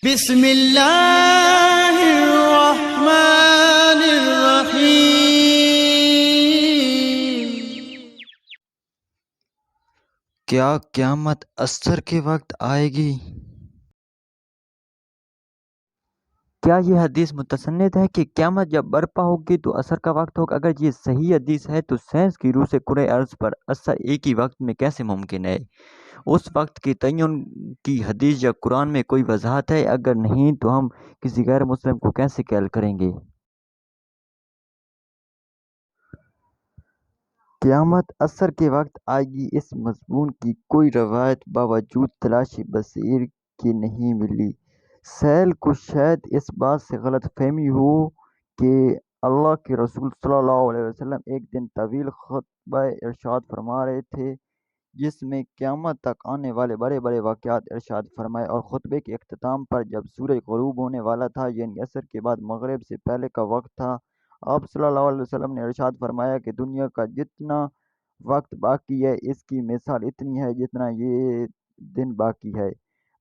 بسم اللہ الرحمن الرحیم۔ کیا قیامت عصر کے وقت آئے گی؟ کیا یہ حدیث مستند ہے کہ قیامت جب برپا ہوگی تو عصر کا وقت ہوگا؟ اگر یہ صحیح حدیث ہے تو سائنس کی روح سے کرۂ ارض پر عصر ایک ہی وقت میں کیسے ممکن ہے؟ اس وقت کے تعین کی حدیث یا قرآن میں کوئی وضاحت ہے؟ اگر نہیں تو ہم کسی غیر مسلم کو کیسے قائل کریں گے؟ قیامت عصر کے وقت آئے گی، اس مضمون کی کوئی روایت باوجود تلاشی بصیر کے نہیں ملی۔ سائل کو شاید اس بات سے غلط فہمی ہو کہ اللہ کے رسول صلی اللہ علیہ وسلم ایک دن طویل خطبہ ارشاد فرما رہے تھے جس میں قیامت تک آنے والے بڑے بڑے واقعات ارشاد فرمائے، اور خطبے کے اختتام پر جب سورج غروب ہونے والا تھا، یعنی عصر کے بعد مغرب سے پہلے کا وقت تھا، آپ صلی اللہ علیہ وسلم نے ارشاد فرمایا کہ دنیا کا جتنا وقت باقی ہے اس کی مثال اتنی ہے جتنا یہ دن باقی ہے۔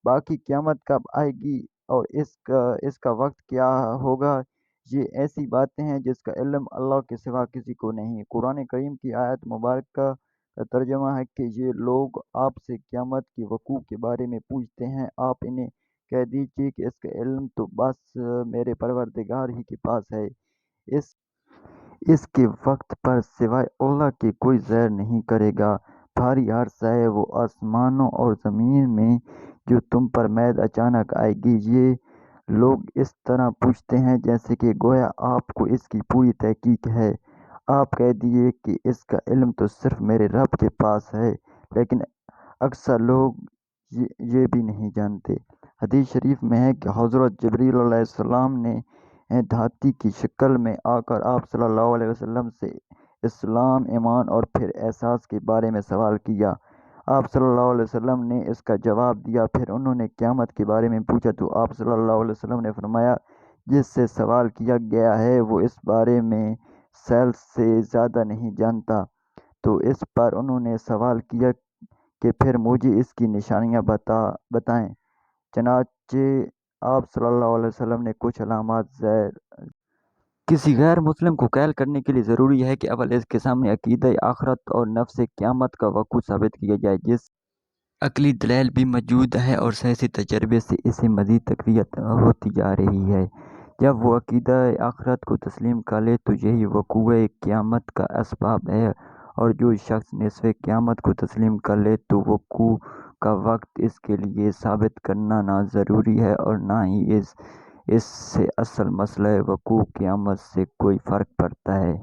باقی قیامت کب آئے گی اور اس کا وقت کیا ہوگا، یہ ایسی باتیں ہیں جس کا علم اللہ کے سوا کسی کو نہیں۔ قرآن کریم کی آیت مبارکہ کا ترجمہ ہے کہ یہ لوگ آپ سے قیامت کے وقوع کے بارے میں پوچھتے ہیں، آپ انہیں کہہ دیجئے کہ اس کا علم تو بس میرے پروردگار ہی کے پاس ہے، اس کے وقت پر سوائے اللہ کے کوئی ظاہر نہیں کرے گا۔ بھاری عرصہ ہے وہ آسمانوں اور زمین میں جو تم پر مید اچانک آئے گی۔ یہ لوگ اس طرح پوچھتے ہیں جیسے کہ گویا آپ کو اس کی پوری تحقیق ہے۔ آپ کہہ دیجئے کہ اس کا علم تو صرف میرے رب کے پاس ہے، لیکن اکثر لوگ یہ بھی نہیں جانتے۔ حدیث شریف میں ہے کہ حضرت جبریل علیہ السلام نے ہاتھی کی شکل میں آ کر آپ صلی اللہ علیہ وسلم سے اسلام، ایمان اور پھر احساس کے بارے میں سوال کیا۔ آپ صلی اللہ علیہ وسلم نے اس کا جواب دیا۔ پھر انہوں نے قیامت کے بارے میں پوچھا تو آپ صلی اللہ علیہ وسلم نے فرمایا، جس سے سوال کیا گیا ہے وہ اس بارے میں سائل سے زیادہ نہیں جانتا۔ تو اس پر انہوں نے سوال کیا کہ پھر مجھے اس کی نشانیاں بتائیں۔ چنانچہ آپ صلی اللہ علیہ وسلم نے کچھ علامات کسی غیر مسلم کو قائل کرنے کے لیے ضروری ہے کہ اول اس کے سامنے عقیدہ آخرت اور نفس قیامت کا وقوع ثابت کیا جائے، جس عقلی دلائل بھی موجود ہے اور سائنسی تجربے سے اسے مزید تقویت ہوتی جا رہی ہے۔ جب وہ عقیدہ آخرت کو تسلیم کر لے تو یہی وقوع قیامت کا اسباب ہے، اور جو شخص نصف قیامت کو تسلیم کر لے تو وقوع کا وقت اس کے لیے ثابت کرنا نہ ضروری ہے اور نہ ہی اس سے اصل مسئلہ وقوع قیامت سے کوئی فرق پڑتا ہے۔